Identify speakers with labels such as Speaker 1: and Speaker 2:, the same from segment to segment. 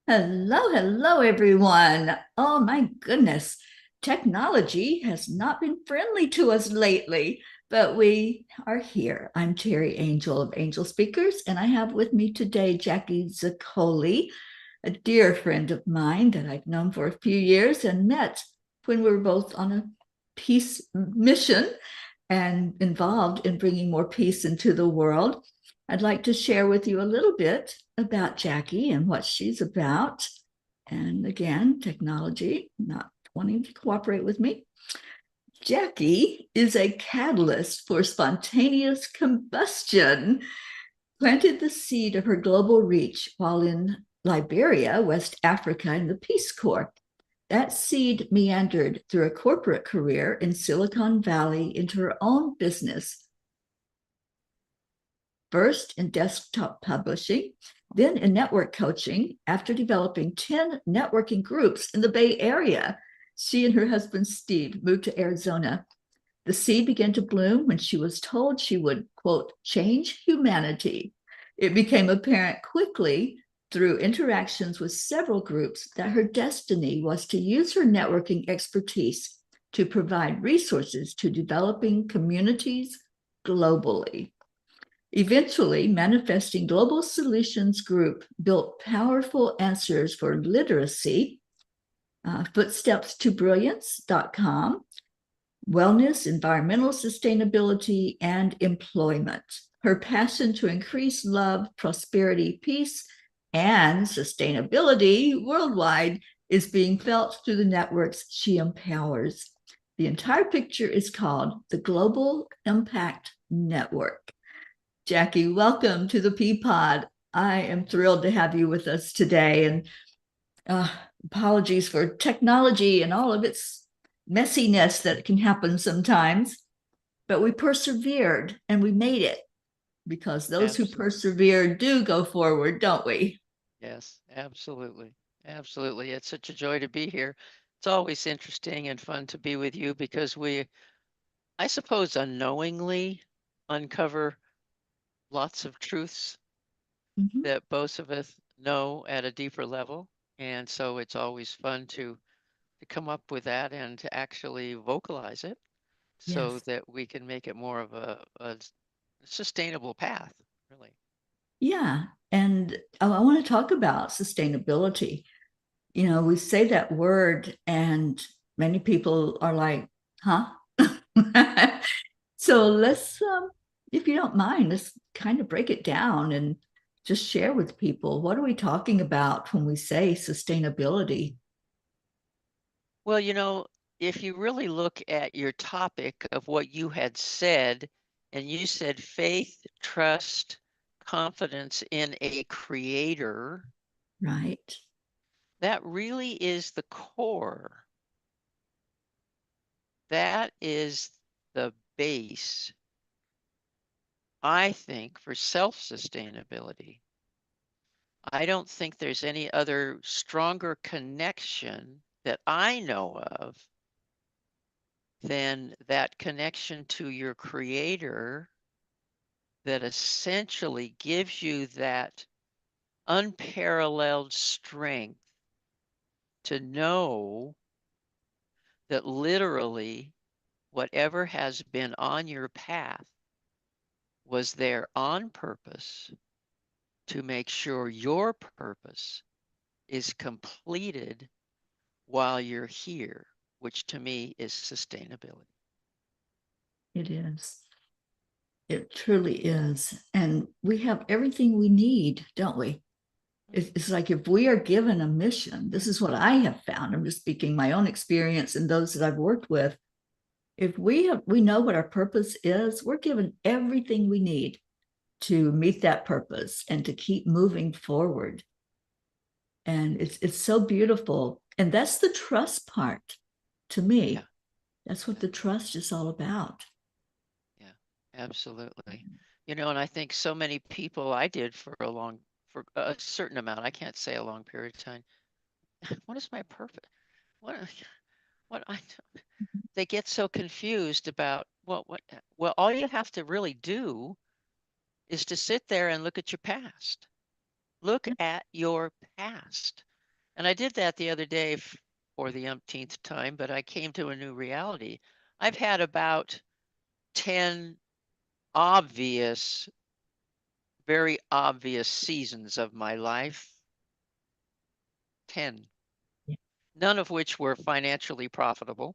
Speaker 1: Hello, everyone. Oh my goodness. Technology has not been friendly to us lately, but we are here. I'm Terry Angel of Angel Speakers, and I have with me today Jacque Zoccoli, a dear friend of mine that I've known for a few years and met when we were both on a peace mission and involved in bringing more peace into the world. I'd like to share with you a little bit about Jacque and what she's about. And again, technology not wanting to cooperate with me. Jacque is a catalyst for spontaneous combustion, planted the seed of her global reach while in Liberia, West Africa, in the Peace Corps. That seed meandered through a corporate career in Silicon Valley into her own business, first in desktop publishing, then in network coaching. After developing 10 networking groups in the Bay Area, she and her husband Steve moved to Arizona. The seed began to bloom when she was told she would, quote, change humanity. It became apparent quickly through interactions with several groups that her destiny was to use her networking expertise to provide resources to developing communities globally. Eventually, Manifesting Global Solutions Group built powerful answers for literacy, footsteps to brilliance.com, wellness, environmental sustainability, and employment. Her passion to increase love, prosperity, peace, and sustainability worldwide is being felt through the networks she empowers. The entire picture is called the Global Impact Network. Jacque, welcome to the Peapod. I am thrilled to have you with us today. And uh, apologies for technology and all of its messiness that can happen sometimes. But we persevered and we made it because those who
Speaker 2: Absolutely.
Speaker 1: persevere do go forward, don't we?
Speaker 2: Yes, absolutely. Absolutely. It's such a joy to be here. It's always interesting and fun to be with you because I suppose, unknowingly uncover lots of truths
Speaker 1: Mhm.
Speaker 2: that both of us know at a deeper level. And so it's always fun to come up with that and to actually vocalize it so
Speaker 1: Yes.
Speaker 2: that we can make it more of a sustainable path, really.
Speaker 1: Yeah. And I want to talk about sustainability. We say that word, and many people are like, huh? So if you don't mind, let's kind of break it down and just share with people what are we talking about when we say sustainability?
Speaker 2: Well, if you really look at your topic of what you had said, and you said faith, trust, confidence in a creator,
Speaker 1: Right.
Speaker 2: that really is the core. That is the base, I think, for self-sustainability. I don't think there's any other stronger connection that I know of than that connection to your creator that essentially gives you that unparalleled strength to know that literally whatever has been on your path was there on purpose to make sure your purpose is completed while you're here, which to me is sustainability.
Speaker 1: It is. It truly is. And we have everything we need, don't we? It's like if we are given a mission, this is what I have found. I'm just speaking my own experience and those that I've worked with. If we know what our purpose is, we're given everything we need to meet that purpose and to keep moving forward. And it's so beautiful. And that's the trust part to
Speaker 2: Yeah,
Speaker 1: me. That's what
Speaker 2: yeah,
Speaker 1: the trust is all about.
Speaker 2: yeah, absolutely. And I think so many people I did for a certain amount, I can't say a long period of time. What is my purpose? What, what I, they get so confused about well, all you have to really do is to sit there and look at your past. Look at your past. And I did that the other day for the umpteenth time, but I came to a new reality. I've had about 10 obvious, very obvious seasons of my life. 10.
Speaker 1: Yeah.
Speaker 2: None of which were financially profitable.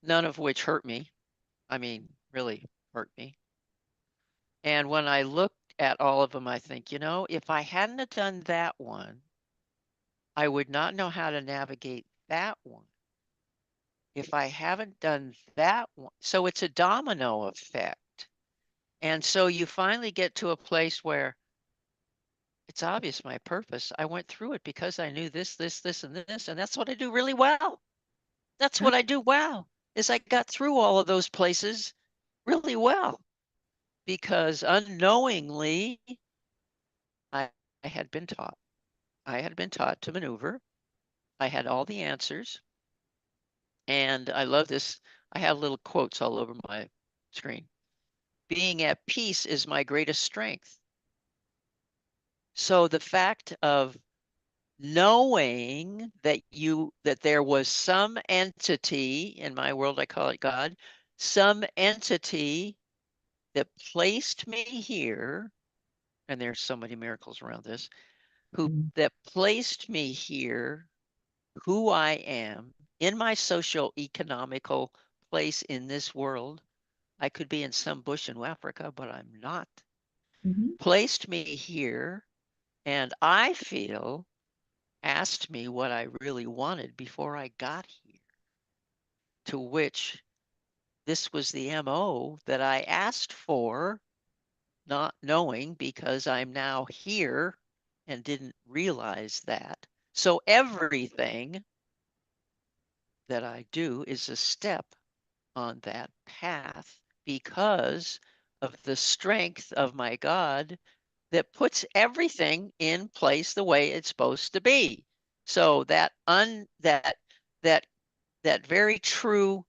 Speaker 2: None of which hurt me. I mean, really hurt me. And when I look at all of them, I think, if I hadn't have done that one, I would not know how to navigate that one. If I haven't done that one, so it's a domino effect. And so you finally get to a place where it's obvious my purpose. I went through it because I knew this, and this, and that's what I do really well. That's what I do well, is I got through all of those places really well because unknowingly I, I had been taught. I had been taught to maneuver. I had all the answers. And I love this. I have little quotes all over my screen. Being at peace is my greatest strength. So the fact of knowing that there was some entity, in my world I call it God, some entity that placed me here, and there's so many miracles around this, that placed me here, who I am, in my socio-economical place in this world. I could be in some bush in Africa, but I'm not.
Speaker 1: Mhm.
Speaker 2: Placed me here, and I feel asked me what I really wanted before I got here, to which this was the MO that I asked for, not knowing because I'm now here and didn't realize that. So everything that I do is a step on that path because of the strength of my God that puts everything in place the way it's supposed to be. So that very true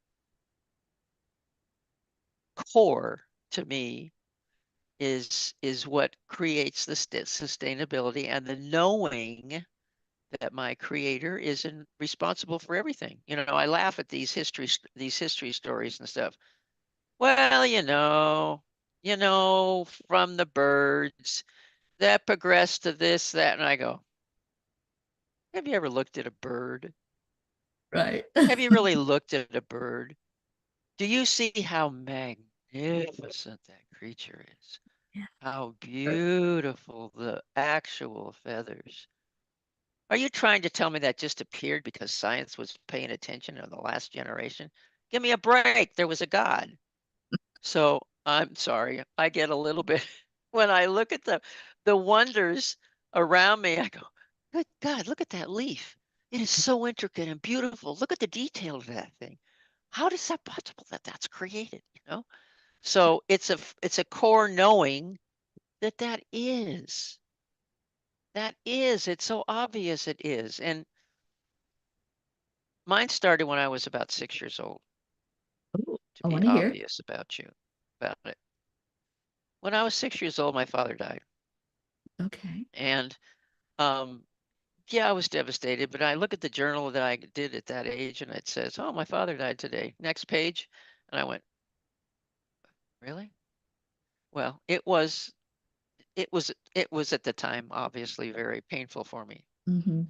Speaker 2: core to me is what creates the sustainability and the knowing that my creator is responsible for everything. I laugh at these history stories and stuff. Well, from the birds that progressed to this, that, and I go, have you ever looked at a bird?
Speaker 1: Right.
Speaker 2: Have you really looked at a bird? Do you see how magnificent that creature is?
Speaker 1: Yeah.
Speaker 2: How beautiful the actual feathers. Are you trying to tell me that just appeared because science was paying attention in the last generation? Give me a break. There was a God. So I'm sorry. I get a little bit when I look at the wonders around me, I go, good God, look at that leaf. It is so intricate and beautiful. Look at the detail of that thing. How is that possible that that's created? So it's a core knowing that is. That is. It's so obvious it is. And mine started when I was about 6 years old,
Speaker 1: Ooh,
Speaker 2: to
Speaker 1: I
Speaker 2: be
Speaker 1: want to hear.
Speaker 2: obvious about it. When I was 6 years old, my father died.
Speaker 1: Okay.
Speaker 2: And um, yeah, I was devastated, but I look at the journal that I did at that age and it says, oh, my father died today. Next page. And I went, really? Well, it was at the time obviously very painful for me.
Speaker 1: Mm-hmm.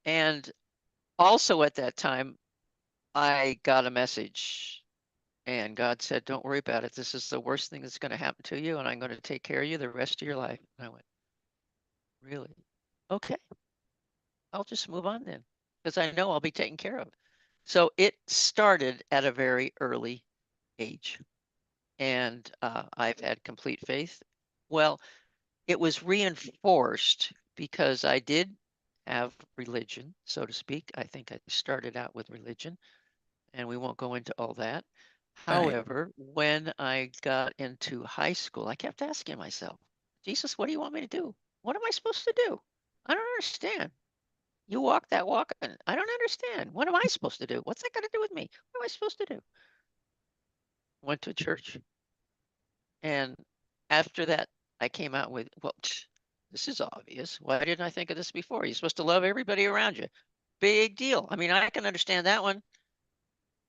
Speaker 2: And also at that time, I got a message and God said, don't worry about it. This is the worst thing that's going to happen to you, and I'm going to take care of you the rest of your life. And I went, really? Okay, I'll just move on then, because I know I'll be taken care of. So it started at a very early age, and I've had complete faith. Well, it was reinforced because I did have religion, so to speak. I think I started out with religion, and we won't go into all that.
Speaker 1: Right.
Speaker 2: However, when I got into high school, I kept asking myself, Jesus, what do you want me to do? What am I supposed to do? I don't understand. You walk that walk, and I don't understand. What am I supposed to do? What's that got to do with me? What am I supposed to do? Went to church. And after that, I came out with, well, This is obvious. Why didn't I think of this before? You're supposed to love everybody around you. Big deal. I mean, I can understand that one.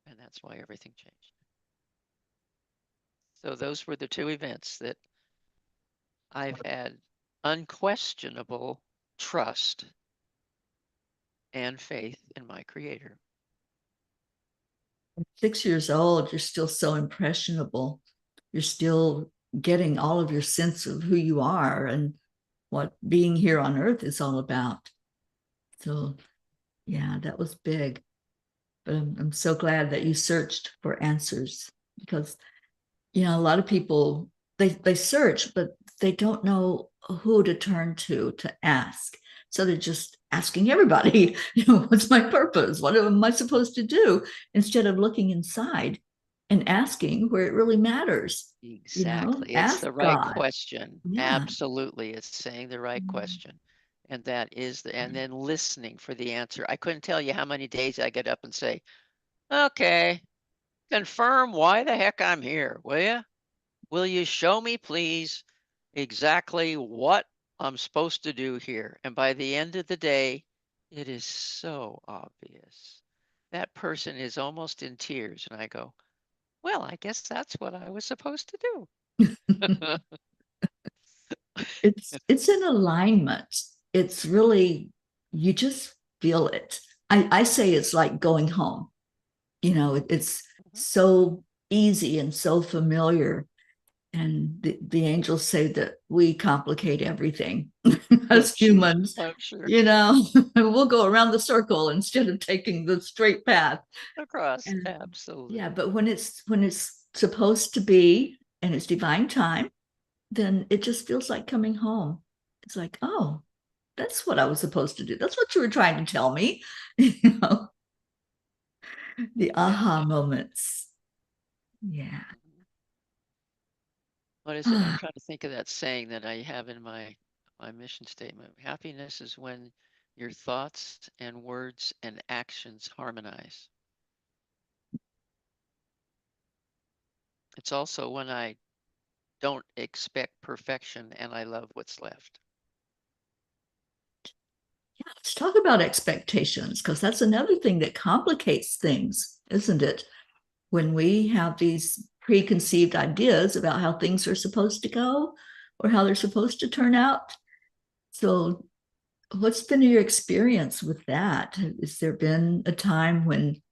Speaker 2: And that's why everything changed. So those were the two events that I've had unquestionable trust and faith in my creator.
Speaker 1: 6 years old, you're still so impressionable. You're still getting all of your sense of who you are and what being here on earth is all about. So, yeah, that was big. But I'm so glad that you searched for answers because, a lot of people, they search, but they don't know who to turn to ask. So they're just asking everybody, what's my purpose? What am I supposed to do? Instead of looking inside and asking where it really matters.
Speaker 2: Exactly. It's
Speaker 1: Ask
Speaker 2: the right
Speaker 1: God.
Speaker 2: question.
Speaker 1: Yeah.
Speaker 2: Absolutely. It's saying the right question. And that is and then listening for the answer. I couldn't tell you how many days I get up and say, okay, confirm why the heck I'm here, will you? Will you show me, please, exactly what I'm supposed to do here? And by the end of the day, it is so obvious. That person is almost in tears. And I go, well, I guess that's what I was supposed to do.
Speaker 1: It's in alignment. It's really, you just feel it. I say it's like going home. It's
Speaker 2: Mhm.
Speaker 1: so easy and so familiar. And the angels say that we complicate everything
Speaker 2: I'm
Speaker 1: as
Speaker 2: sure.
Speaker 1: humans.
Speaker 2: I'm sure.
Speaker 1: We'll go around the circle instead of taking the straight path.
Speaker 2: Across.
Speaker 1: And yeah,
Speaker 2: Absolutely.
Speaker 1: but when it's supposed to be and it's divine time, then it just feels like coming home. It's like, oh, that's what I was supposed to do. That's what you were trying to tell me. you know, the aha
Speaker 2: Yeah.
Speaker 1: moments. Yeah.
Speaker 2: Mhm. What is it? I'm trying to think of that saying that I have in my mission statement. Happiness is when your thoughts and words and actions harmonize. It's also when I don't expect perfection and I love what's left.
Speaker 1: Yeah, let's talk about expectations because that's another thing that complicates things, isn't it? When we have these preconceived ideas about how things are supposed to go or how they're supposed to turn out. So, what's been your experience with that? Has there been a time when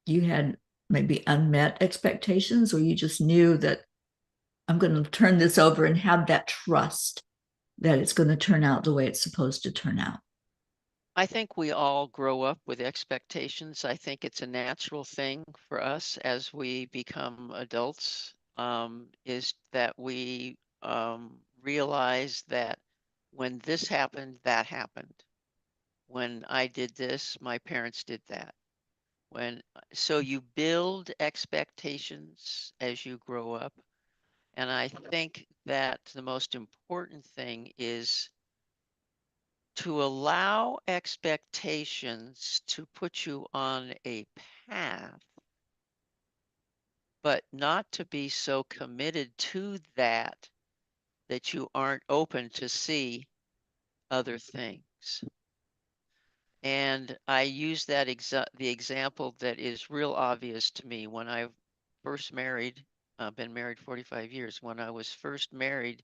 Speaker 1: you had maybe unmet expectations or you just knew that I'm going to turn this over and have that trust that it's going to turn out the way it's supposed to turn out?
Speaker 2: I think we all grow up with expectations. I think it's a natural thing for us as we become adults, is that we realize that when this happened, that happened. When I did this, my parents did that. So you build expectations as you grow up. And I think that the most important thing is to allow expectations to put you on a path, but not to be so committed to that that you aren't open to see other things. And I use the example that is real obvious to me when I first married. I've been married 45 years. When I was first married,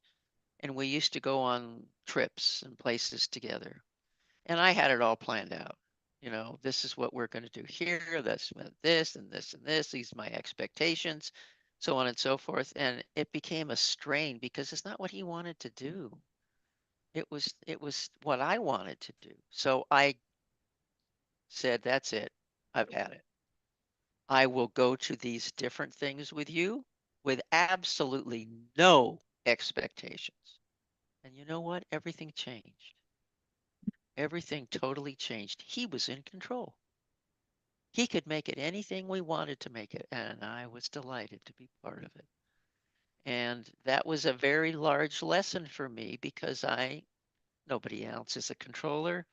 Speaker 2: and we used to go on trips and places together. And I had it all planned out. This is what we're going to do here. That's this and this and this. These are my expectations, so on and so forth. And it became a strain because it's not what he wanted to do. It was what I wanted to do. So I said, that's it. I've had it. I will go to these different things with you with absolutely no expectations. And you know what? Everything changed. Everything totally changed. He was in control. He could make it anything we wanted to make it, and I was delighted to be part of it. And that was a very large lesson for me because nobody else is a controller.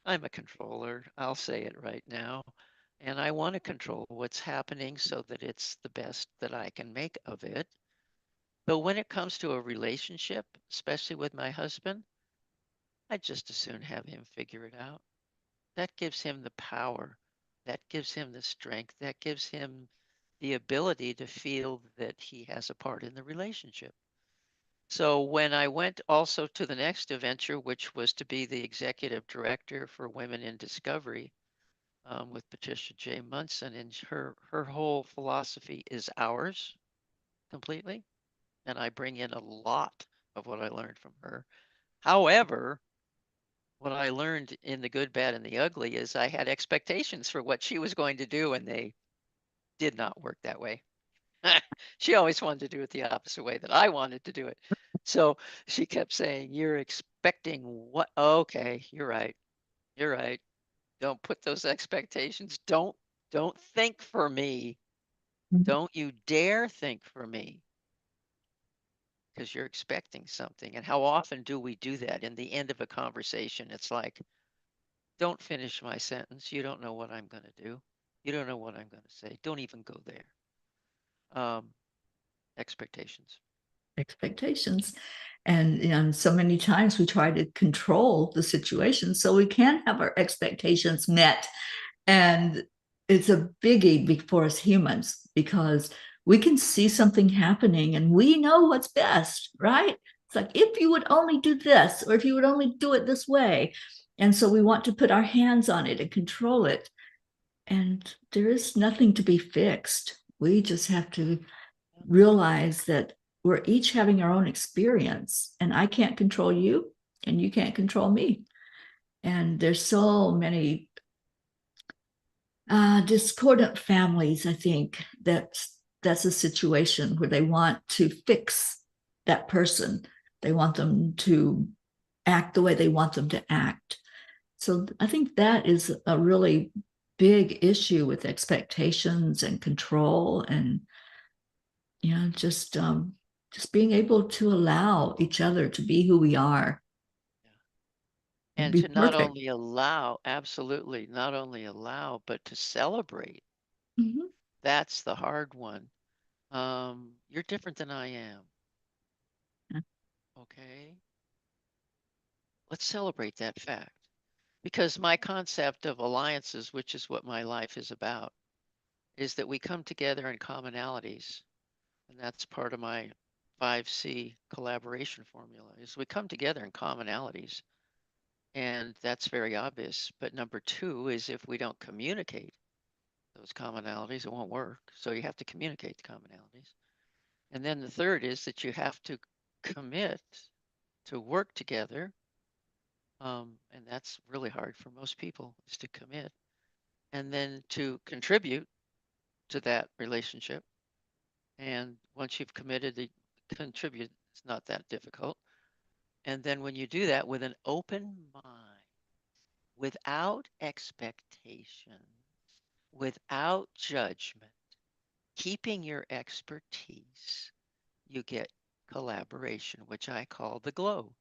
Speaker 2: I'm a controller. I'll say it right now. And I want to control what's happening so that it's the best that I can make of it. But when it comes to a relationship, especially with my husband, I'd just as soon have him figure it out. That gives him the power. That gives him the strength. That gives him the ability to feel that he has a part in the relationship. So when I went also to the next adventure, which was to be the executive director for Women in Discovery, with Patricia J. Munson, and her whole philosophy is ours completely, and I bring in a lot of what I learned from her. However, what I learned in the good, bad, and the ugly is I had expectations for what she was going to do, and they did not work that way. She always wanted to do it the opposite way that I wanted to do it. So she kept saying, "You're expecting what? Okay, you're right. You're right. Don't put those expectations. Don't think for me.
Speaker 1: Mhm.
Speaker 2: Don't you dare think for me, because you're expecting something." And how often do we do that in the end of a conversation? It's like, don't finish my sentence. You don't know what I'm going to do. You don't know what I'm going to say. Don't even go there. Um, Expectations.
Speaker 1: Expectations. And so many times we try to control the situation so we can have our expectations met. And it's a biggie for us humans because we can see something happening and we know what's best, right? It's like, if you would only do this, or if you would only do it this way. And so we want to put our hands on it and control it. And there is nothing to be fixed. We just have to realize that we're each having our own experience, and I can't control you, and you can't control me. And there's so many discordant families. I think that's a situation where they want to fix that person. They want them to act the way they want them to act. So I think that is a really big issue with expectations and control, and just being able to allow each other to be who we are and
Speaker 2: And
Speaker 1: be
Speaker 2: to not
Speaker 1: perfect.
Speaker 2: only allow, absolutely, not only allow, but to celebrate.
Speaker 1: Mhm.
Speaker 2: That's the hard one. You're different than I am. Okay. Let's celebrate that fact. Because my concept of alliances, which is what my life is about, is that we come together in commonalities. And that's part of my 5C collaboration formula, is we come together in commonalities. And that's very obvious. But number two is, if we don't communicate those commonalities, it won't work. So you have to communicate the commonalities. And then the third is that you have to commit to work together. And that's really hard for most people, is to commit. And then to contribute to that relationship. And once you've committed to contribute, it's not that difficult. And then when you do that with an open mind, without expectation, without judgment, keeping your expertise, you get collaboration, which I call the glow,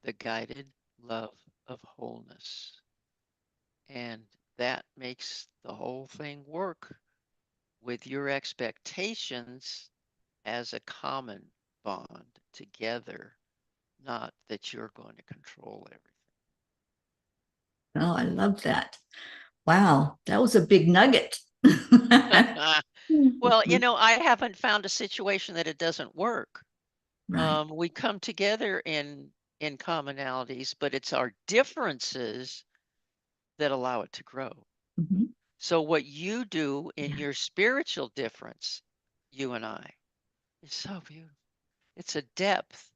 Speaker 2: the guided love of wholeness. And that makes the whole thing work with your expectations as a common bond together, not that you're going to control
Speaker 1: Oh, I love that. Wow, that was a big nugget.
Speaker 2: everything. Well, I haven't found a situation that it doesn't work.
Speaker 1: Right.
Speaker 2: We come together in commonalities, but it's our differences that allow it to grow.
Speaker 1: Mhm.
Speaker 2: So what you do in
Speaker 1: Yeah.
Speaker 2: your spiritual difference, you and I, is so beautiful. It's a depth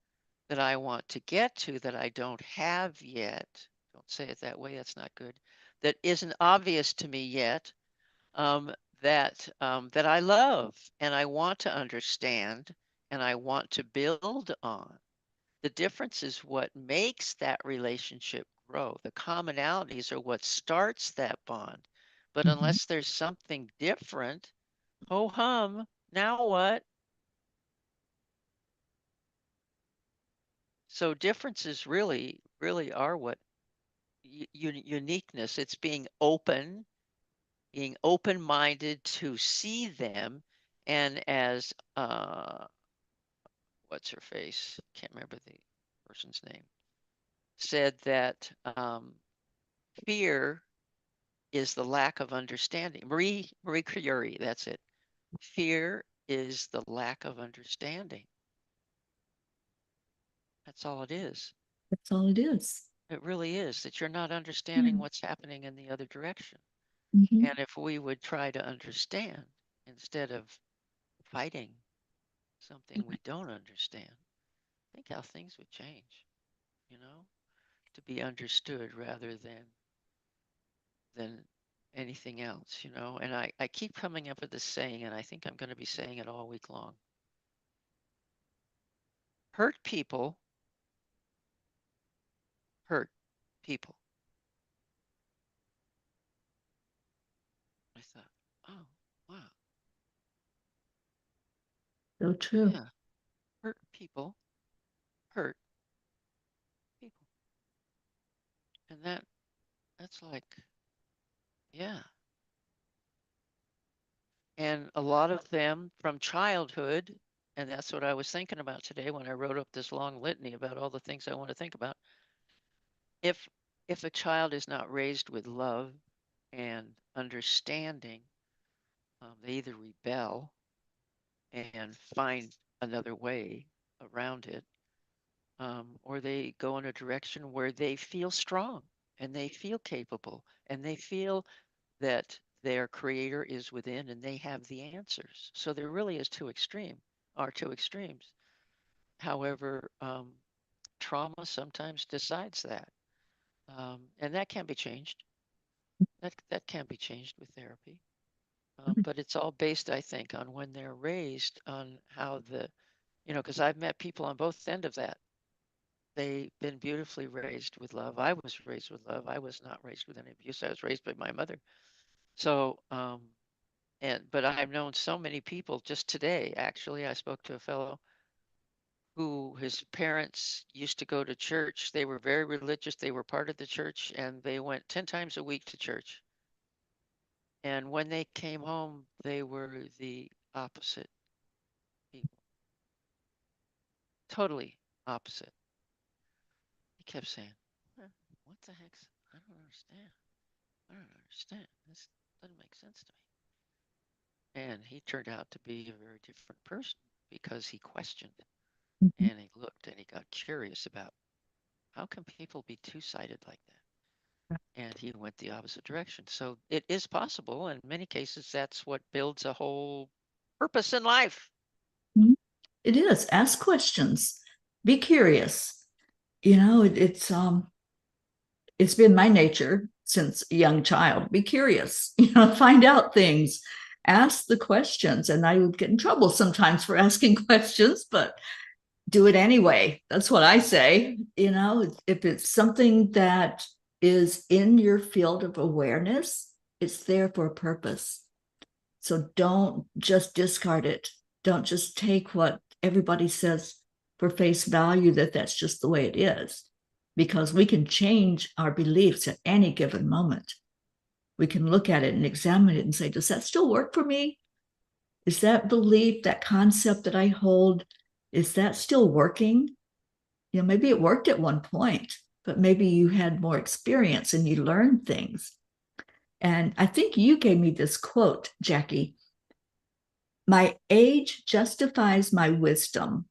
Speaker 2: that I want to get to that I don't have yet. Don't say it that way, that's not good. That isn't obvious to me yet. Um, that I love and I want to understand and I want to build on. The difference is what makes that relationship grow. The commonalities are what starts that bond. But
Speaker 1: Mhm.
Speaker 2: unless there's something different, ho hum, now what? So differences really are what uniqueness. It's being open-minded to see them, and as what's her face? Can't remember the person's name. said that fear is the lack of understanding. Marie Curie, that's it. Fear is the lack of understanding. That's all it is.
Speaker 1: That's all it is.
Speaker 2: It really is, that you're not
Speaker 1: Yeah.
Speaker 2: understanding what's happening in the other direction.
Speaker 1: Hmm.
Speaker 2: And if we would try to understand instead of fighting something we don't understand, think how things would change, you know, to be understood rather than anything else, you know. And I keep coming up with this saying, and I think I'm going to be saying it all week long. Hurt people hurt people. I thought, oh, wow,
Speaker 1: So true.
Speaker 2: yeah, hurt people hurt people. And that's like, yeah. And a lot of them from childhood, and that's what I was thinking about today when I wrote up this long litany about all the things I want to think about. If if a child is not raised with love and understanding, they either rebel and find another way around it, or they go in a direction where they feel strong and they feel capable and they feel that their creator is within and they have the answers. So there really is two extremes. However, trauma sometimes decides that. And that can be changed. That can be changed with therapy. But it's all based, I think, on when they're raised, on how because I've met people on both end of that. They've been beautifully raised with love. I was raised with love. I was not raised with any abuse. I was raised by my mother. So, but I've known so many people just today, actually. I spoke to a fellow who his parents used to go to church. They were very religious. They were part of the church and they went 10 times a week to church. And when they came home, they were the opposite people, totally opposite. He kept saying, what the heck's, I don't understand. I don't understand. This doesn't make sense to me. And he turned out to be a very different person because he questioned
Speaker 1: Mhm.
Speaker 2: and he looked and he got curious about how can people be two-sided like that? And he went the opposite direction. So it is possible. In many cases, that's what builds a whole purpose in life.
Speaker 1: Mhm. It is. Ask questions. Be curious. It's been my nature since a young child. Be curious. Find out things. Ask the questions. And I would get in trouble sometimes for asking questions, but do it anyway. That's what I say. If it's something that is in your field of awareness, it's there for a purpose. So don't just discard it. Don't just take what everybody says for face value that that's just the way it is, because we can change our beliefs at any given moment. We can look at it and examine it and say, does that still work for me? Is that belief, that concept that I hold, is that still working? Maybe it worked at one point, but maybe you had more experience and you learned things. And I think you gave me this quote, Jackie. My age justifies my wisdom.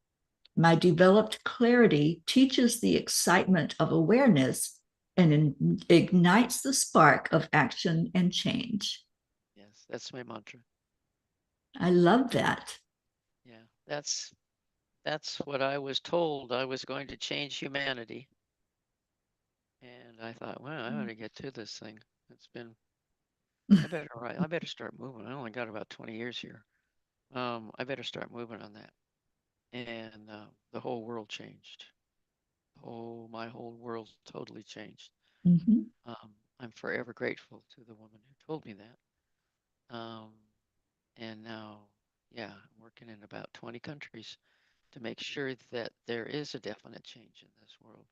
Speaker 1: My developed clarity teaches the excitement of awareness and ignites the spark of action and change.
Speaker 2: Yes, that's my mantra.
Speaker 1: I love that.
Speaker 2: Yeah, that's what I was told. I was going to change humanity. And I thought, well, I ought to get to this thing. It's been, I better start moving. I only got about 20 years here. I better start moving on that. And the whole world changed. Oh, my whole world totally changed.
Speaker 1: Mhm.
Speaker 2: I'm forever grateful to the woman who told me that. Um, and now, yeah, I'm working in about 20 countries to make sure that there is a definite change in this world.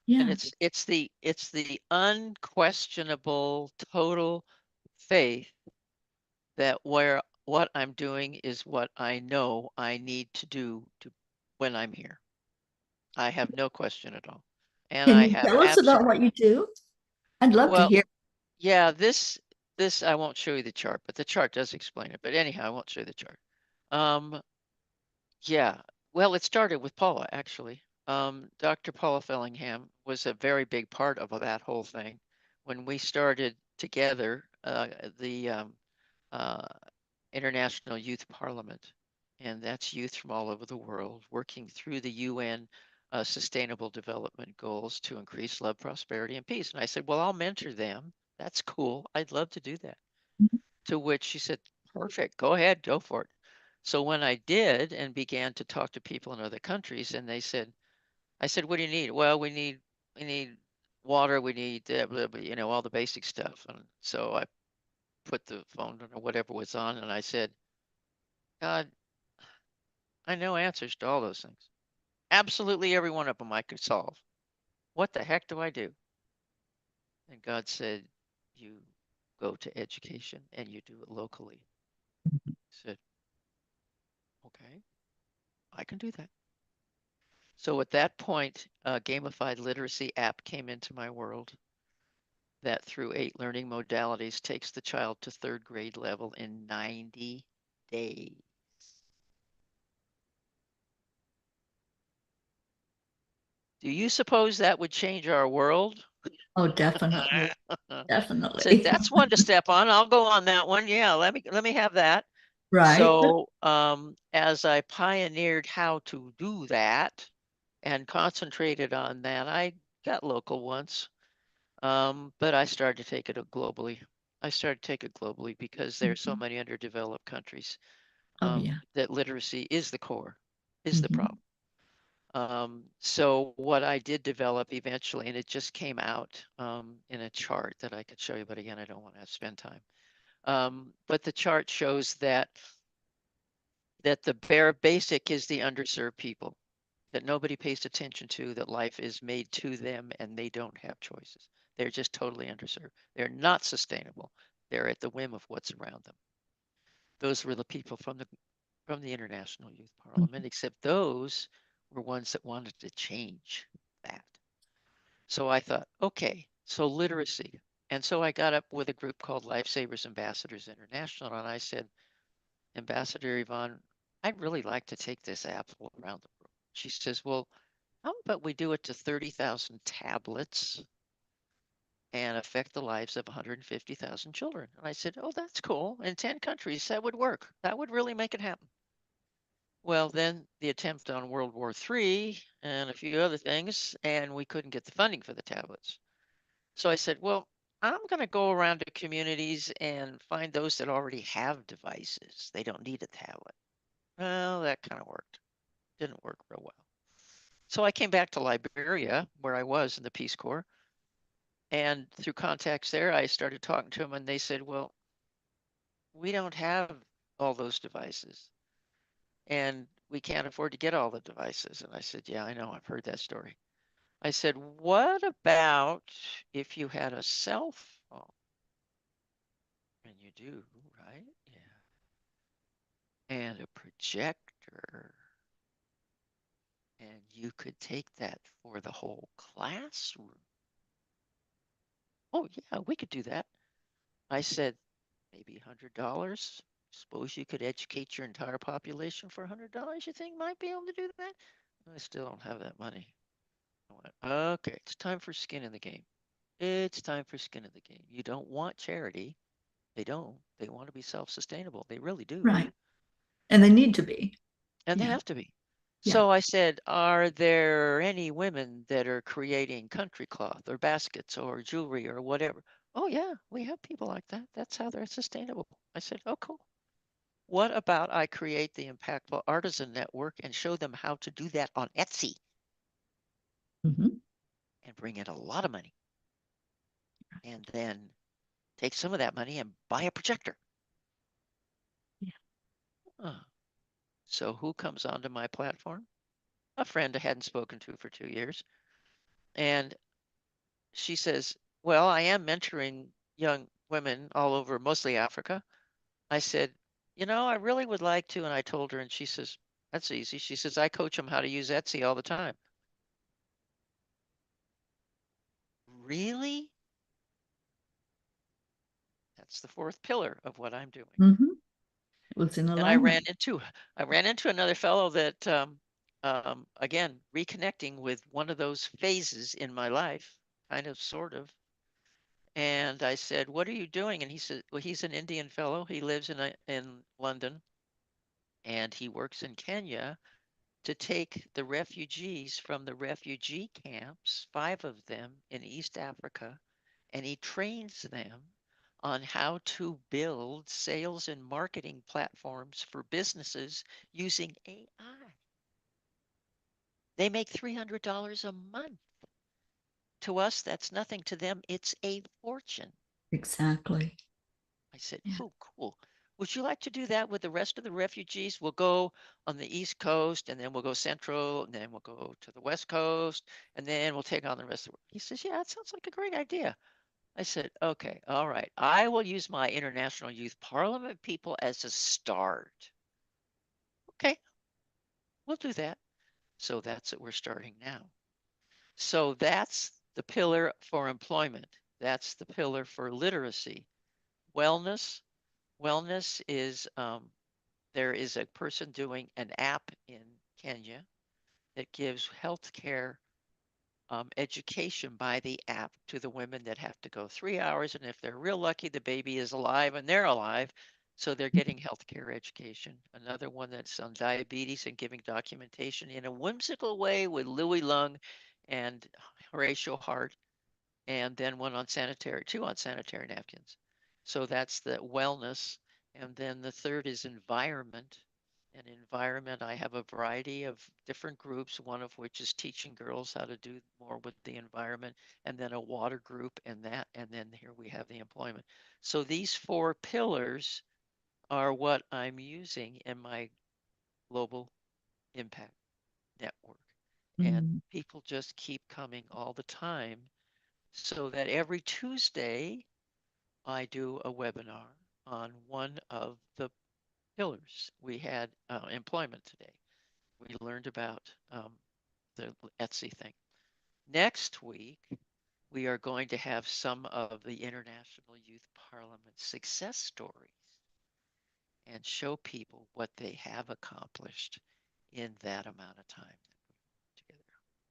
Speaker 2: And
Speaker 1: Yeah.
Speaker 2: it's the unquestionable total faith that where what I'm doing is what I know I need to do to when I'm here. I have no question at all. And
Speaker 1: Can
Speaker 2: I
Speaker 1: you
Speaker 2: have
Speaker 1: tell us about what you do? I'd love to
Speaker 2: well,
Speaker 1: hear.
Speaker 2: yeah, this I won't show you the chart, but the chart does explain it. But anyhow, I won't show you the chart. Um, yeah, well, it started with Paula actually. Dr. Paula Fellingham was a very big part of that whole thing. When we started together, the uh, International Youth Parliament, and that's youth from all over the world working through the UN Sustainable Development Goals to increase love, prosperity, and peace. And I said, well, I'll mentor them. That's cool. I'd love to do that. To which she said, perfect, go ahead, go for it. So when I did and began to talk to people in other countries, and they said, I said, what do you need? Well, we need water, we need all the basic stuff. And so I put the phone or whatever was on, and I said, God, I know answers to all those things. Absolutely every one of them I could solve. What the heck do I do? And God said, you go to education and you do it locally. I said, okay, I can do that. So at that point, a gamified literacy app came into my world that through 8 learning modalities takes the child to 3rd grade level in 90 days. Do you suppose that would change our world?
Speaker 1: Oh, definitely.
Speaker 2: Said
Speaker 1: Definitely.
Speaker 2: that's one to step on. I'll go on that one. Yeah, let me have that.
Speaker 1: Right.
Speaker 2: So as I pioneered how to do that and concentrated on that, I got local once. But I started to take it globally. I started to take it globally because there's so
Speaker 1: Mhm.
Speaker 2: many underdeveloped countries
Speaker 1: Oh, yeah.
Speaker 2: that literacy is the core, is the
Speaker 1: Mhm.
Speaker 2: problem. So what I did develop eventually, and it just came out in a chart that I could show you, but again, I don't want to spend time. But the chart shows that the bare basic is the underserved people, that nobody pays attention to, that life is made to them and they don't have choices. They're just totally underserved. They're not sustainable. They're at the whim of what's around them. Those were the people from the International Youth
Speaker 1: Mhm.
Speaker 2: Parliament, except those were ones that wanted to change that. So I thought, okay, so literacy. And so I got up with a group called Lifesavers Ambassadors International, and I said, Ambassador Yvonne, I'd really like to take this app around the world. She says, well, how about we do it to 30,000 tablets and affect the lives of 150,000 children? And I said, oh, that's cool. In 10 countries, that would work. That would really make it happen. Well, then the attempt on World War III and a few other things, and we couldn't get the funding for the tablets. So I said, well, I'm going to go around to communities and find those that already have devices. They don't need a tablet. Well, that kind of worked. Didn't work real well. So I came back to Liberia, where I was in the Peace Corps, and through contacts there, I started talking to them, and they said, well, we don't have all those devices, and we can't afford to get all the devices. And I said, yeah, I know, I've heard that story. I said, what about if you had a cell phone? And you do, right? Yeah. And a projector. And you could take that for the whole classroom. Oh, yeah, we could do that. I said, maybe $100. Suppose you could educate your entire population for $100. You think might be able to do that? I still don't have that money. I went, okay, it's time for skin in the game. It's time for skin in the game. You don't want charity. They don't. They want to be self-sustainable. They really do.
Speaker 1: Right. And they need to be.
Speaker 2: And they
Speaker 1: Yeah.
Speaker 2: have to be.
Speaker 1: Yeah.
Speaker 2: So I said, are there any women that are creating country cloth or baskets or jewelry or whatever? Oh, yeah, we have people like that. That's how they're sustainable. I said, oh, cool. What about I create the impactful artisan network and show them how to do that on Etsy
Speaker 1: Mhm.
Speaker 2: and bring in a lot of money and then take some of that money and buy a projector?
Speaker 1: Yeah.
Speaker 2: Oh. So who comes onto my platform? A friend I hadn't spoken to for 2 years. And she says, well, I am mentoring young women all over, mostly Africa. I said, I really would like to. And I told her, and she says, that's easy. She says, I coach them how to use Etsy all the time. really? That's the fourth pillar of what I'm doing.
Speaker 1: Mm-hmm. It was in
Speaker 2: And I ran
Speaker 1: alignment.
Speaker 2: into another fellow that again, reconnecting with one of those phases in my life, kind of sort of. And I said, "What are you doing?" And he said, "Well, he's an Indian fellow. He lives in London, and he works in Kenya to take the refugees from the refugee camps, 5 of them in East Africa, and he trains them on how to build sales and marketing platforms for businesses using AI. They make $300 a month. To us, that's nothing. To them, it's a fortune."
Speaker 1: Exactly.
Speaker 2: I said,
Speaker 1: Yeah.
Speaker 2: "Oh, cool. Would you like to do that with the rest of the refugees? We'll go on the East Coast, and then we'll go Central, and then we'll go to the West Coast, and then we'll take on the rest of the world." He says, "Yeah, that sounds like a great idea." I said, "Okay, all right. I will use my International Youth Parliament people as a start." Okay, we'll do that. So that's what we're starting now. So that's the pillar for employment. That's the pillar for literacy. Wellness. Wellness is there is a person doing an app in Kenya that gives healthcare education by the app to the women that have to go 3 hours. And if they're real lucky, the baby is alive and they're alive. So they're getting healthcare education. Another one that's on diabetes and giving documentation in a whimsical way with Louis Lung and Horatio Hart, and then two on sanitary napkins. So that's the wellness. And then the third is environment. And environment, I have a variety of different groups, one of which is teaching girls how to do more with the environment, and then a water group and that. And then here we have the employment. So these 4 pillars are what I'm using in my global impact network. And
Speaker 1: Mm.
Speaker 2: people just keep coming all the time, so that every Tuesday I do a webinar on one of the pillars. We had employment today. We learned about the Etsy thing. Next week, we are going to have some of the International Youth Parliament success stories and show people what they have accomplished in that amount of time together.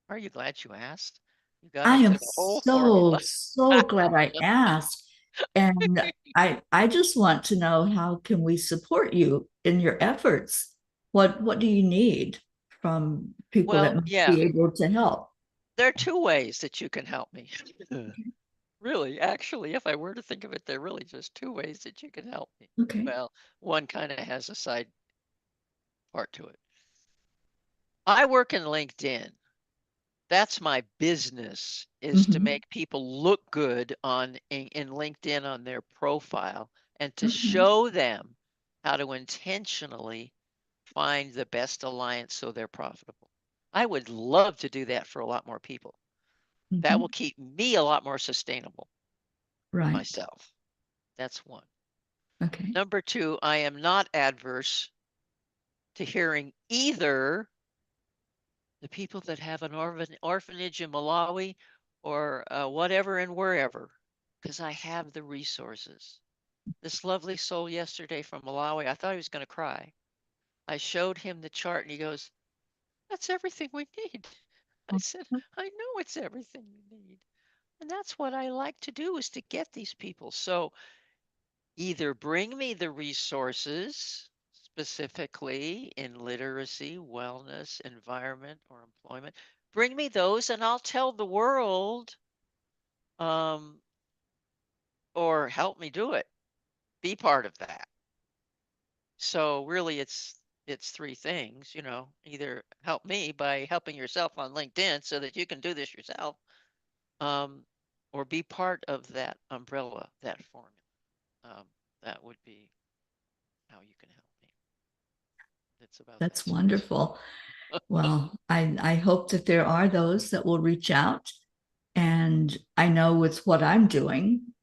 Speaker 2: Are you glad you asked? You got
Speaker 1: I am
Speaker 2: into the whole
Speaker 1: so,
Speaker 2: formula.
Speaker 1: so glad I asked. And I just want to know, how can we support you in your efforts? What do you need from people that
Speaker 2: Well,
Speaker 1: might
Speaker 2: yeah,
Speaker 1: be able to help?
Speaker 2: there are 2 ways that you can help me. Really, actually, if I were to think of it, there are really just 2 ways that you can help me.
Speaker 1: Okay.
Speaker 2: Well, one kind of has a side part to it. I work in LinkedIn. That's my business, is to
Speaker 1: Mhm.
Speaker 2: make people look good in LinkedIn on their profile, and to
Speaker 1: Okay.
Speaker 2: show them how to intentionally find the best alliance so they're profitable. I would love to do that for a lot more people. That will
Speaker 1: Mhm.
Speaker 2: keep me a lot more sustainable
Speaker 1: Right.
Speaker 2: myself. That's one.
Speaker 1: Okay.
Speaker 2: Number two, I am not adverse to hearing either the people that have an orphanage in Malawi or whatever and wherever, because I have the resources. This lovely soul yesterday from Malawi, I thought he was going to cry. I showed him the chart and he goes, "That's everything we need." I said, "I know it's everything you need." And that's what I like to do, is to get these people. So either bring me the resources, specifically in literacy, wellness, environment, or employment. Bring me those and I'll tell the world, um, or help me do it. Be part of that. So really it's 3 things, either help me by helping yourself on LinkedIn so that you can do this yourself, um, or be part of that umbrella, that formula. Um, that would be how you can help me. It's about
Speaker 1: That's
Speaker 2: that simple.
Speaker 1: wonderful. Well, I hope that there are those that will reach out. And I know with what I'm doing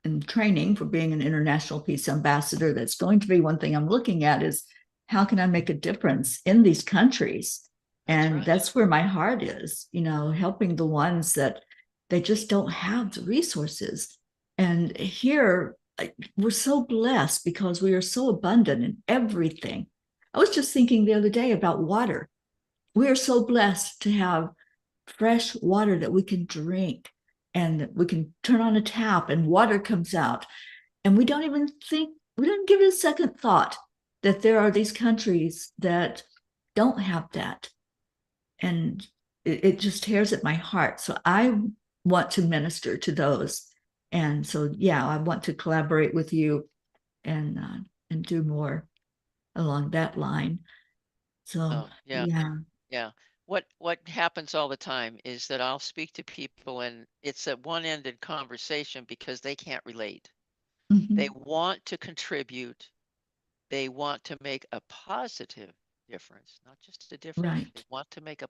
Speaker 1: in training for being an international peace ambassador, that's going to be one thing I'm looking at, is how can I make a difference in these countries?
Speaker 2: That's
Speaker 1: And
Speaker 2: right.
Speaker 1: that's where my heart is, helping the ones that they just don't have the resources. And here, we're so blessed because we are so abundant in everything. I was just thinking the other day about water. We are so blessed to have fresh water that we can drink, and we can turn on a tap and water comes out. And we don't even think, we don't give it a second thought that there are these countries that don't have that. And it just tears at my heart. So I want to minister to those. And so, yeah, I want to collaborate with you and do more along that line. So,
Speaker 2: Oh, yeah.
Speaker 1: yeah.
Speaker 2: Yeah. What happens all the time is that I'll speak to people and it's a one-ended conversation because they can't relate. They
Speaker 1: Mhm.
Speaker 2: want to contribute. They want to make a positive difference, not just a difference. They
Speaker 1: Right.
Speaker 2: want to make a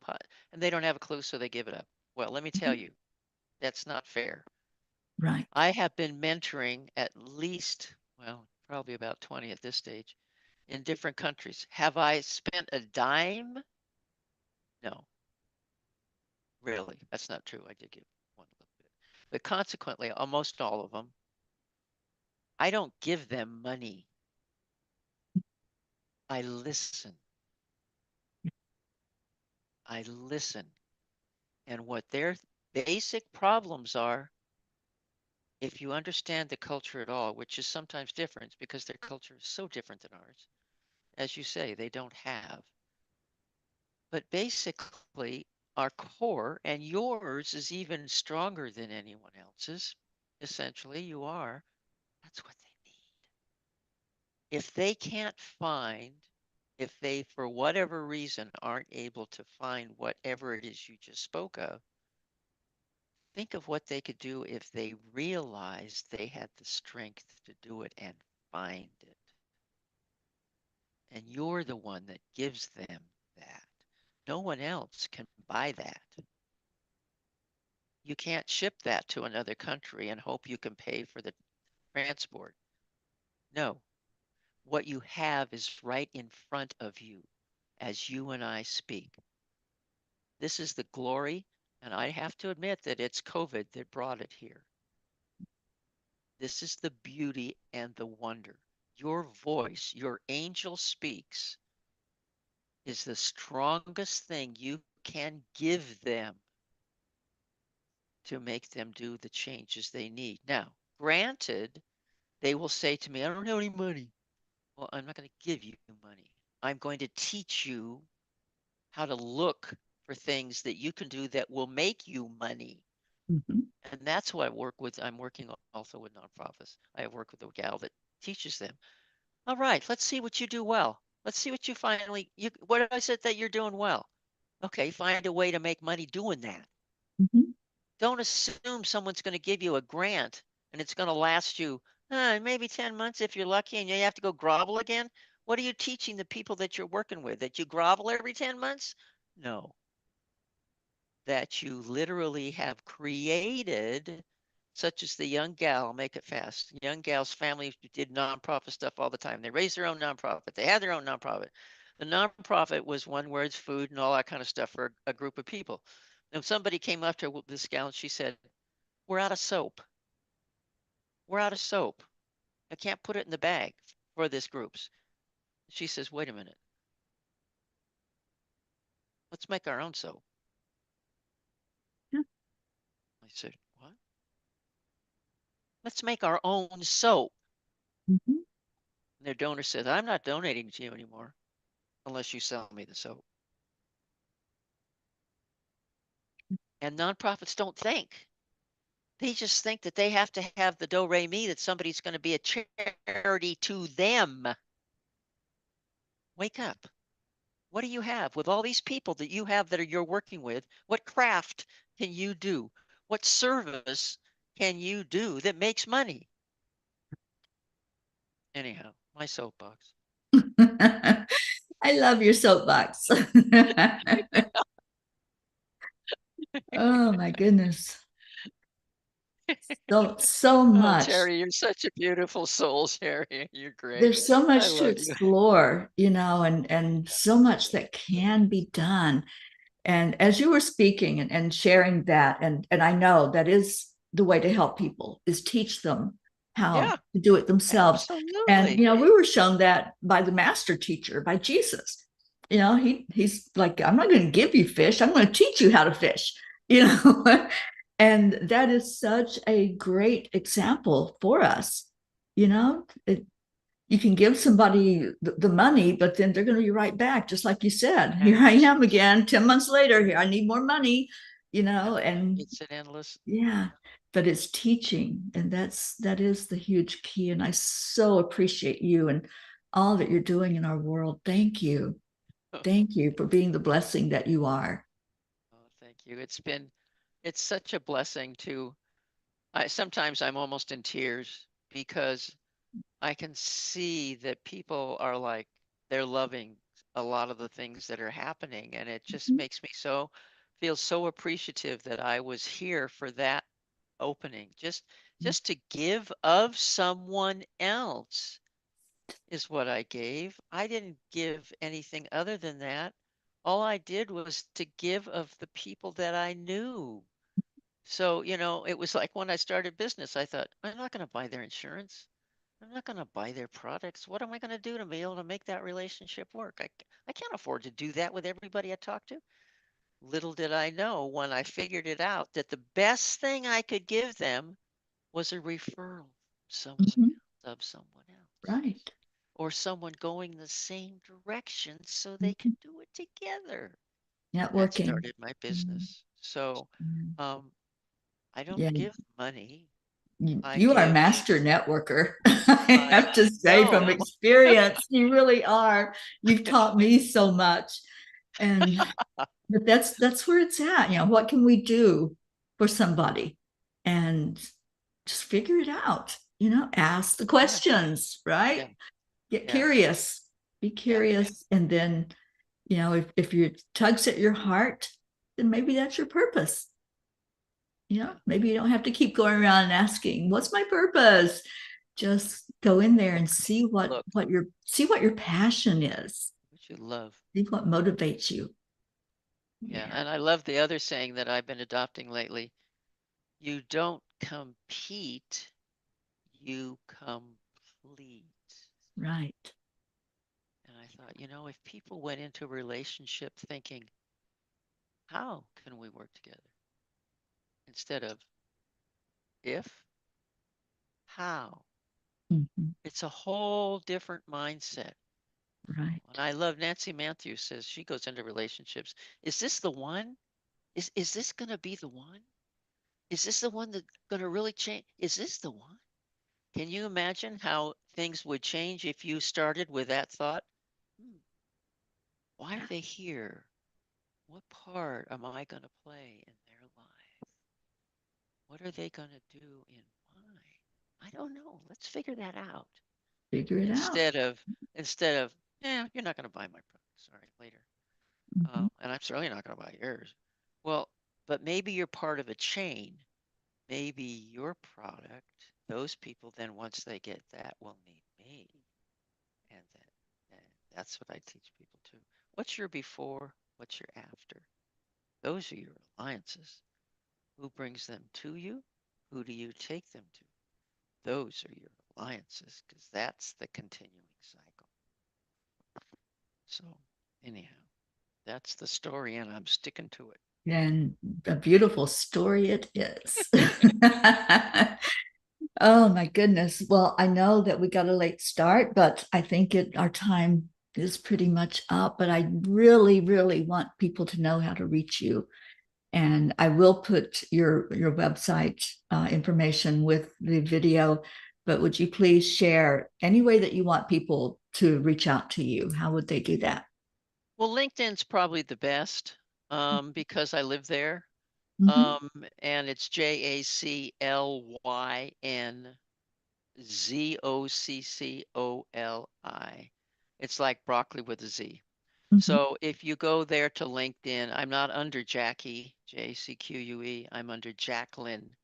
Speaker 2: and they don't have a clue, so they give it up. Well, let me tell
Speaker 1: Mhm.
Speaker 2: you, that's not fair.
Speaker 1: Right.
Speaker 2: I have been mentoring at least, well, probably about 20 at this stage in different countries. Have I spent a dime? No. Really, that's not true. I did give one a little bit. But consequently, almost all of them, I don't give them money. I listen. I listen. And what their basic problems are, if you understand the culture at all, which is sometimes different because their culture is so different than ours, as you say, they don't have. But basically, our core and yours is even stronger than anyone else's. Essentially, you are. That's what they need. If they can't find, if they, for whatever reason, aren't able to find whatever it is you just spoke of, think of what they could do if they realized they had the strength to do it and find it. And you're the one that gives them that. No one else can buy that. You can't ship that to another country and hope you can pay for the transport. No, what you have is right in front of you as you and I speak. This is the glory, and I have to admit that it's COVID that brought it here. This is the beauty and the wonder. Your voice, your angel speaks, is the strongest thing you can give them to make them do the changes they need. Now, granted, they will say to me, I don't have any money. Well, I'm not going to give you money. I'm going to teach you how to look for things that you can do that will make you money.
Speaker 1: Mhm.
Speaker 2: And that's what I work with. I'm working also with nonprofits. I have worked with a gal that teaches them. All right, let's see what you do well. Let's see what you finally, what I said that you're doing well. Okay, find a way to make money doing that.
Speaker 1: Mhm.
Speaker 2: Don't assume someone's going to give you a grant and it's going to last you maybe 10 months if you're lucky and you have to go grovel again. What are you teaching the people that you're working with? That you grovel every 10 months? No, that you literally have created, such as the young gal, make it fast. Young gal's family did nonprofit stuff all the time. They raised their own nonprofit. They had their own nonprofit. The nonprofit was one where it's food and all that kind of stuff for a group of people. And somebody came up to this gal and she said, we're out of soap. We're out of soap. I can't put it in the bag for this group's. She says, wait a minute. Let's make our own soap.
Speaker 1: Yeah.
Speaker 2: I said, what? Let's make our own soap.
Speaker 1: Mhm.
Speaker 2: And their donor said, I'm not donating to you anymore unless you sell me the soap. And nonprofits don't think. They just think that they have to have the do re mi, that somebody's going to be a charity to them. Wake up. What do you have with all these people that you have that are you're working with? What craft can you do? What service can you do that makes money? Anyhow, my soapbox.
Speaker 1: I love your soapbox. Oh my goodness. So
Speaker 2: Oh,
Speaker 1: much.
Speaker 2: Terry, you're such a beautiful soul, Terry. You're great.
Speaker 1: There's so
Speaker 2: I
Speaker 1: much to
Speaker 2: love you.
Speaker 1: explore, and so much that can be done. And as you were speaking and sharing that, and I know that is the way to help people is teach them how
Speaker 2: Yeah,
Speaker 1: to do it themselves. And
Speaker 2: absolutely.
Speaker 1: we were shown that by the master teacher, by Jesus. He's like, I'm not going to give you fish. I'm going to teach you how to fish. You know, and that is such a great example for us. You can give somebody the money, but then they're going to be right back, just like you said. Here I am again, 10 months later. Here, I need more money, and
Speaker 2: It's an endless.
Speaker 1: yeah, but it's teaching, and that is the huge key. And I so appreciate you and all that you're doing in our world. Thank you. Thank you for being the blessing that you are.
Speaker 2: Oh, thank you. It's such a blessing to, sometimes I'm almost in tears because I can see that people are like, they're loving a lot of the things that are happening. And it just
Speaker 1: Mhm.
Speaker 2: makes me feel so appreciative that I was here for that opening. Just to give of someone else is what I gave. I didn't give anything other than that. All I did was to give of the people that I knew. So, it was like when I started business, I thought, I'm not going to buy their insurance. I'm not going to buy their products. What am I going to do to be able to make that relationship work? I can't afford to do that with everybody I talk to. Little did I know when I figured it out that the best thing I could give them was a referral from someone
Speaker 1: Mhm.
Speaker 2: else of someone else
Speaker 1: Right.
Speaker 2: or someone going the same direction so they
Speaker 1: Mhm.
Speaker 2: could do it together. And that
Speaker 1: Networking.
Speaker 2: started my
Speaker 1: Mhm.
Speaker 2: business. So um, I don't
Speaker 1: Yeah,
Speaker 2: give money. I
Speaker 1: you are a
Speaker 2: give,
Speaker 1: master networker. I
Speaker 2: I
Speaker 1: have to say from
Speaker 2: know.
Speaker 1: experience, you really are. You've taught me so much. And but that's where it's at. What can we do for somebody? And just figure it out. Ask the
Speaker 2: Yeah,
Speaker 1: questions, right?
Speaker 2: yeah,
Speaker 1: Get
Speaker 2: yeah,
Speaker 1: curious. Be
Speaker 2: yeah,
Speaker 1: curious. And then, if you tugs at your heart, then maybe that's your purpose.
Speaker 2: yeah.
Speaker 1: Maybe you don't have to keep going around and asking, what's my purpose? Just go in there and see what
Speaker 2: Look,
Speaker 1: your passion is.
Speaker 2: what you love.
Speaker 1: See what motivates you.
Speaker 2: Yeah,
Speaker 1: Yeah,
Speaker 2: and I love the other saying that I've been adopting lately. You don't compete, you complete.
Speaker 1: right.
Speaker 2: And I thought, if people went into a relationship thinking, how can we work together? Instead of if, how?
Speaker 1: Mhm.
Speaker 2: It's a whole different mindset. And
Speaker 1: Right.
Speaker 2: I love Nancy Matthews says she goes into relationships. Is this the one? Is this gonna be the one? Is this the one that's gonna really change? Is this the one? Can you imagine how things would change if you started with that thought? Hmm, why are they here? What part am I gonna play in their life? What are they gonna do in mine? I don't know. Let's figure that out.
Speaker 1: Figure it out.
Speaker 2: Instead of instead of, yeah, you're not gonna buy my product. Sorry, later.
Speaker 1: Mhm.
Speaker 2: And I'm certainly not going to buy yours. Well, but maybe you're part of a chain. Maybe your product, those people then once they get that will need me. And that's what I teach people too. What's your before? What's your after? Those are your alliances. Who brings them to you? Who do you take them to? Those are your alliances because that's the continuing cycle. So, anyhow, that's the story, and I'm sticking to it.
Speaker 1: And a beautiful story it is. Oh my goodness. Well, I know that we got a late start, but I think our time is pretty much up. But I really, really want people to know how to reach you. And I will put your website information with the video. But would you please share any way that you want people to reach out to you? How would they do that?
Speaker 2: Well, LinkedIn's probably the best because I live there.
Speaker 1: Mhm.
Speaker 2: And it's JACLYNZOCCOLI. It's like broccoli with a Z.
Speaker 1: Mhm.
Speaker 2: So if you go there to LinkedIn, I'm not under Jackie, JCQUE. I'm under Jacqueline.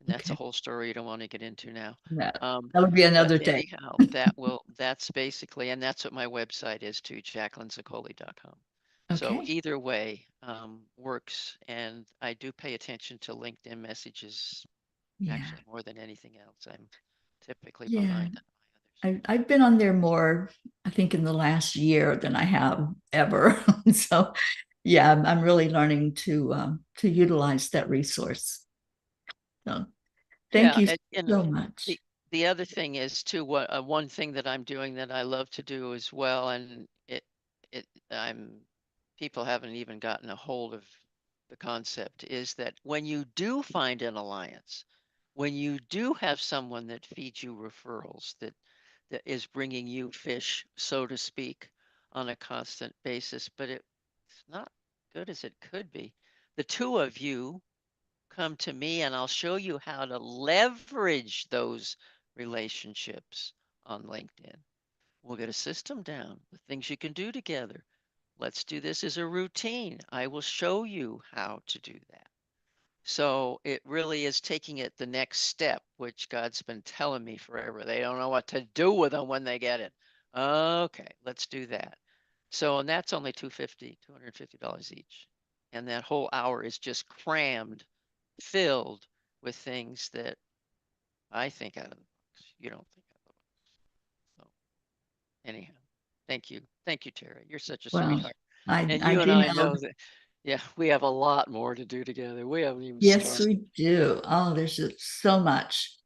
Speaker 2: And that's a
Speaker 1: Okay.
Speaker 2: whole story you don't want to get into now.
Speaker 1: No,
Speaker 2: Um,
Speaker 1: that would be
Speaker 2: but
Speaker 1: another day.
Speaker 2: anyhow, that's basically, and that's what my website is too, JacquelineZoccoli.com. So
Speaker 1: Okay.
Speaker 2: either way works. And I do pay attention to LinkedIn messages
Speaker 1: Yeah.
Speaker 2: actually more than anything else. I'm typically
Speaker 1: Yeah.
Speaker 2: behind on my others.
Speaker 1: I've been on there more, I think, in the last year than I have ever. So, yeah, I'm really learning to utilize that resource. So, thank
Speaker 2: Yeah,
Speaker 1: you
Speaker 2: and
Speaker 1: so much.
Speaker 2: the other thing is too, what one thing that I'm doing that I love to do as well, and it I'm people haven't even gotten a hold of the concept, is that when you do find an alliance, when you do have someone that feeds you referrals, that is bringing you fish, so to speak, on a constant basis, but it's not good as it could be. The two of you come to me and I'll show you how to leverage those relationships on LinkedIn. We'll get a system down, the things you can do together. Let's do this as a routine. I will show you how to do that. So it really is taking it the next step, which God's been telling me forever. They don't know what to do with them when they get it. Okay, let's do that. So, and that's only $250 each. And that whole hour is just crammed, filled with things that I think out of the box. You don't think out of the box. So anyhow, thank you. Thank you, Tara. You're such a
Speaker 1: Well,
Speaker 2: sweetheart.
Speaker 1: I
Speaker 2: And
Speaker 1: I
Speaker 2: you and
Speaker 1: do
Speaker 2: I
Speaker 1: know.
Speaker 2: know that, yeah, we have a lot more to do together. We haven't even
Speaker 1: Yes,
Speaker 2: started.
Speaker 1: we do. Oh, there's just so much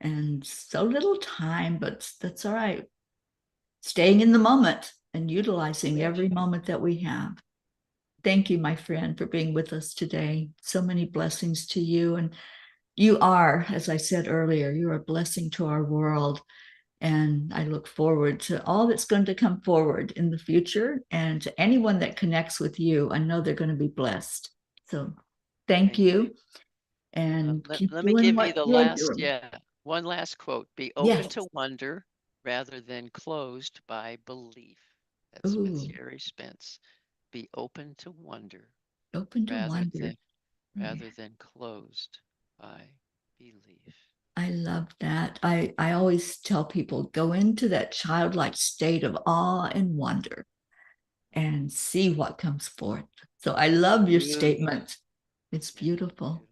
Speaker 1: and so little time, but that's all right. Staying in the moment and utilizing
Speaker 2: Yes.
Speaker 1: every moment that we have. Thank you, my friend, for being with us today. So many blessings to you. And you are, as I said earlier, you're a blessing to our world. And I look forward to all that's going to come forward in the future. And to anyone that connects with you, I know they're going to be blessed. So thank
Speaker 2: Thank you.
Speaker 1: you. And
Speaker 2: Let,
Speaker 1: keep
Speaker 2: let me
Speaker 1: doing
Speaker 2: give you
Speaker 1: what
Speaker 2: the
Speaker 1: you're
Speaker 2: last,
Speaker 1: doing.
Speaker 2: yeah, one last quote. Be open
Speaker 1: Yes.
Speaker 2: to wonder rather than closed by belief. That's Smith
Speaker 1: Ooh,
Speaker 2: Jerry Spence. Be open to wonder
Speaker 1: open to
Speaker 2: rather
Speaker 1: wonder.
Speaker 2: than
Speaker 1: Yeah.
Speaker 2: closed by belief.
Speaker 1: I love that. I always tell people go into that childlike state of awe and wonder and see what comes forth. So I love your
Speaker 2: Beautiful.
Speaker 1: statement. It's
Speaker 2: Yeah,
Speaker 1: beautiful,
Speaker 2: beautiful.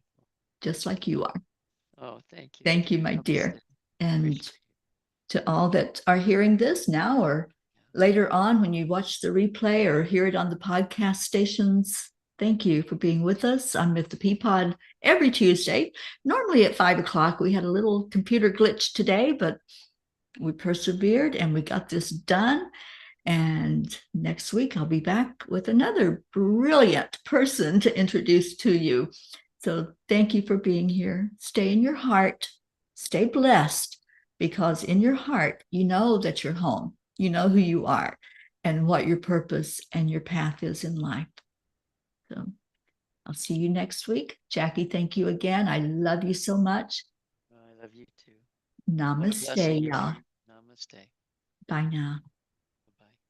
Speaker 1: just like you are.
Speaker 2: Oh, thank you.
Speaker 1: Thank you, my
Speaker 2: Namaste.
Speaker 1: dear. And
Speaker 2: Appreciate
Speaker 1: to all that are hearing this now or later on when you watch the replay or hear it on the podcast stations, thank you for being with us. I'm with the Peapod every Tuesday, normally at 5 o'clock. We had a little computer glitch today, but we persevered and we got this done. And next week, I'll be back with another brilliant person to introduce to you. So thank you for being here. Stay in your heart, stay blessed, because in your heart, you know that you're home. You know who you are and what your purpose and your path is in life. So I'll see you next week. Jackie, thank you again. I love you so much.
Speaker 2: you. I love you too. What a
Speaker 1: Namaste,
Speaker 2: blessing to
Speaker 1: y'all.
Speaker 2: meet. Namaste.
Speaker 1: Bye now.